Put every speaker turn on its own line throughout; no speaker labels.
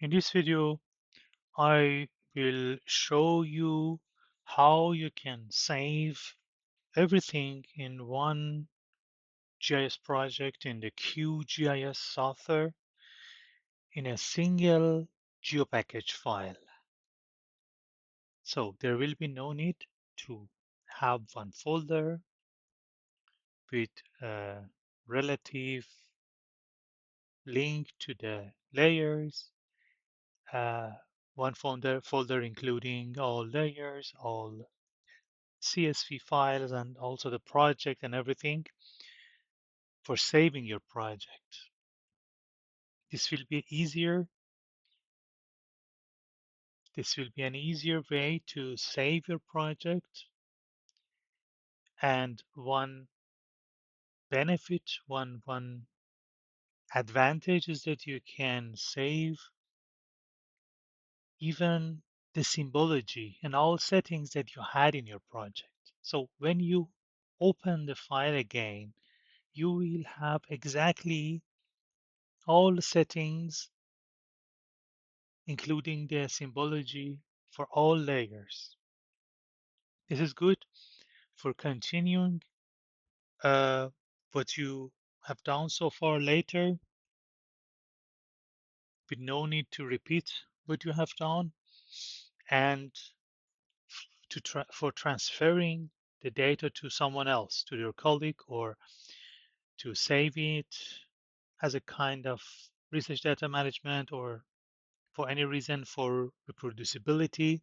In this video, I will show you how you can save everything in one GIS project in the QGIS software in a single GeoPackage file. So there will be no need to have one folder with a relative link to the layers, uh, one folder including all layers, all CSV files, and also the project and everything for saving your project. This will be easier. This will be an easier way to save your project. And one benefit, one advantage is that you can save even the symbology and all settings that you had in your project. So when you open the file again, you will have exactly all the settings, including the symbology for all layers. This is good for continuing uh, what you have done so far later, with no need to repeat what you have done, and for transferring the data to someone else, to your colleague, or to save it as a kind of research data management, or for any reason for reproducibility.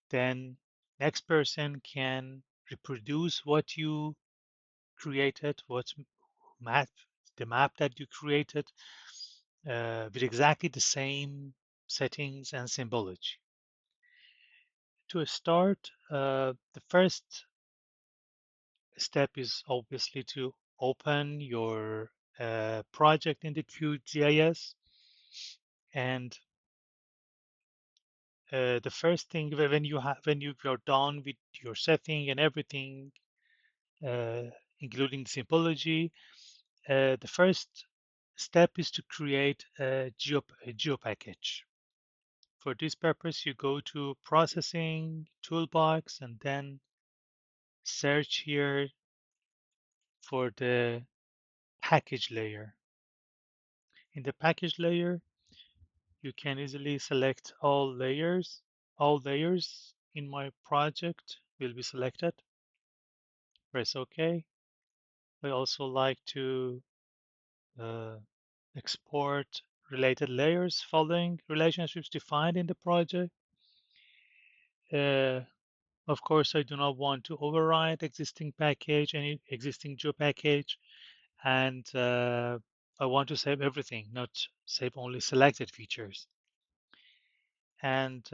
Then next person can reproduce what you created, map, the map that you created, with exactly the same settings and symbology. To start, the first step is obviously to open your project in the QGIS. And the first thing when you're done with your setting and everything, uh, including the symbology, the first step is to create a GeoPackage. For this purpose, you go to Processing, Toolbox, and then search here for the package layer. In the package layer, you can easily select all layers. All layers in my project will be selected. Press OK. I also like to uh, export related layers following relationships defined in the project. Uh, of course, I do not want to override any existing GeoPackage, and I want to save everything, not save only selected features. And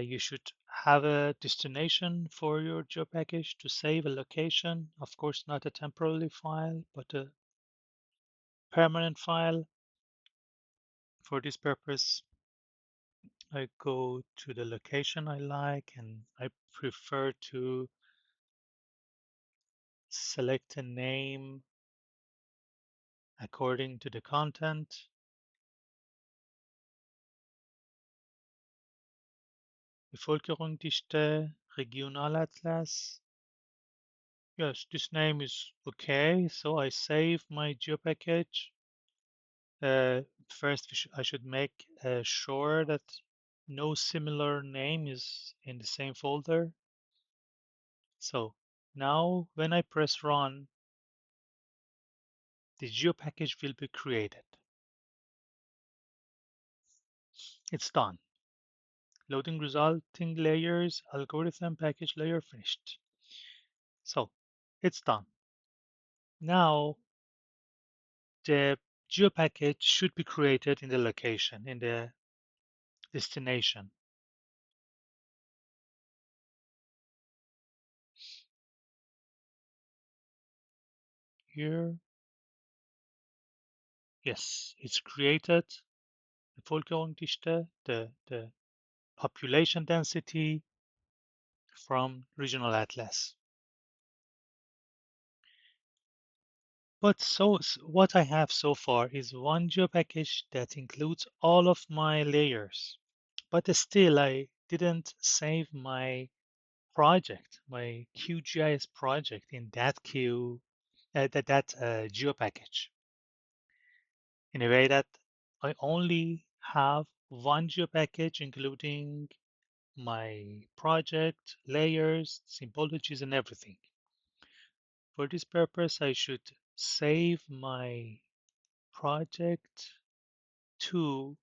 you should have a destination for your GeoPackage to save a location. Of course, not a temporary file, but a permanent file. For this purpose, I go to the location I like, and I prefer to select a name according to the content. Bevölkerungsdichte, Regionalatlas. Yes, this name is okay, so I save my GeoPackage. First, I should make sure that no similar name is in the same folder. So now when I press run, the GeoPackage will be created. It's done. Loading resulting layers, algorithm package layer finished. So it's done. Now the GeoPackage should be created in the location, in the destination. Here, yes, it's created. Bevölkerungsdichte, the population density from regional atlas. But what I have so far is one GeoPackage that includes all of my layers. But still, I didn't save my project, my QGIS project in that GeoPackage, in a way that I only have one GeoPackage including my project, layers, symbologies, and everything. For this purpose, I should save my project to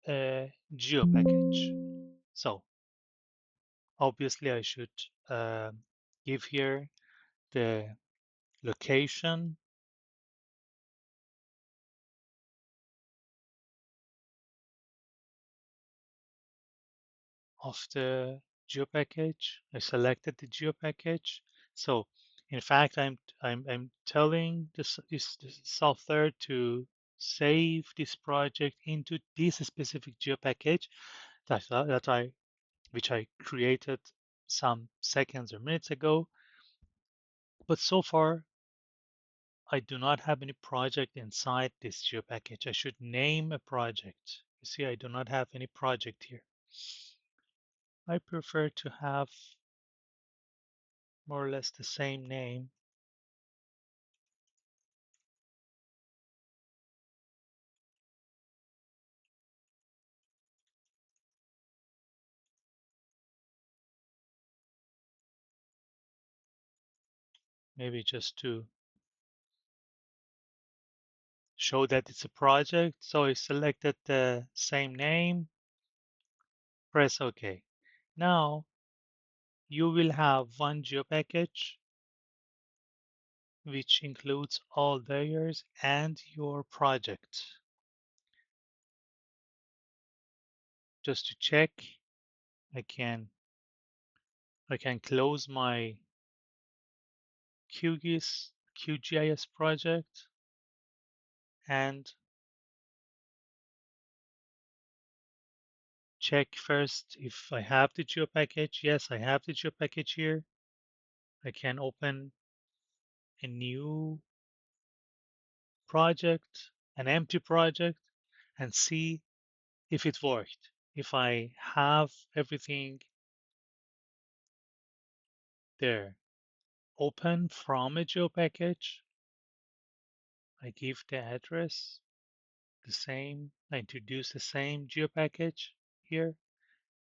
a GeoPackage. So obviously, I should give here the location of the GeoPackage. I selected the GeoPackage. So in fact, I'm telling this software to save this project into this specific GeoPackage that I which I created some seconds or minutes ago. But so far, I do not have any project inside this GeoPackage. I should name a project. You see, I do not have any project here. I prefer to have more or less the same name. Maybe just to show that it's a project. So I selected the same name, press OK. Now you will have one GeoPackage which includes all layers and your project. Just to check, I can close my QGIS project and check first if I have the GeoPackage. Yes, I have the GeoPackage here. I can open a new project, an empty project, and see if it worked. If I have everything there open from a GeoPackage, I give the address the same, I introduce the same GeoPackage here,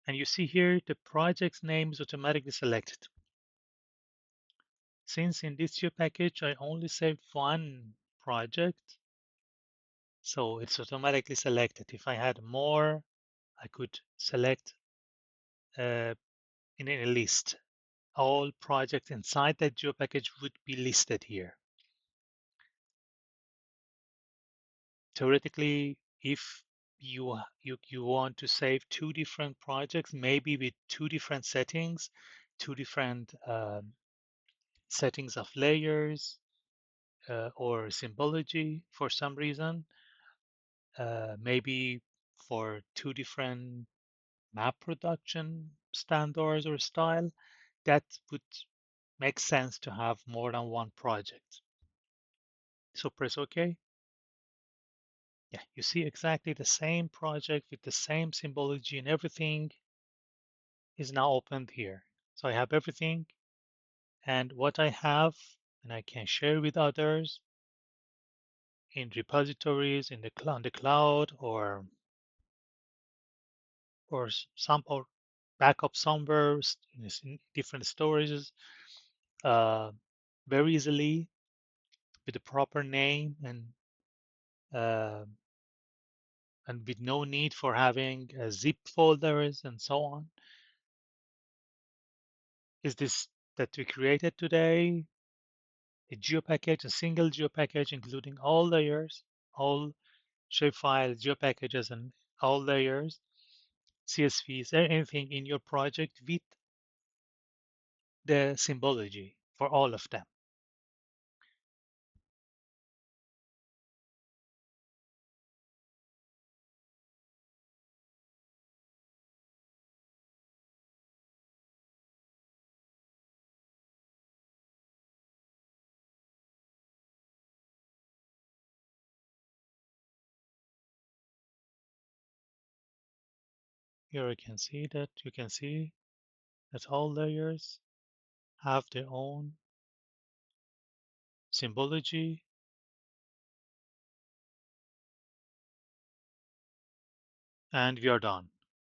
and you see here the project's name is automatically selected. Since in this GeoPackage I only saved one project, so it's automatically selected. If I had more, I could select uh, in a list. All projects inside that GeoPackage would be listed here. Theoretically, if you want to save two different projects, maybe with two different settings, two different settings of layers or symbology for some reason, maybe for two different map production standards or style, that would make sense to have more than one project. So press OK. Yeah, you see exactly the same project with the same symbology and everything is now opened here. So I have everything, and what I have and I can share with others in repositories in on the cloud or some or backup somewhere in different storages uh, very easily with the proper name uh, and with no need for having zip folders and so on. Is this that we created today a GeoPackage, a single GeoPackage including all layers, all shapefiles, GeoPackages, and all layers, CSVs, anything in your project with the symbology for all of them. Here you can see that all layers have their own symbology, and we are done.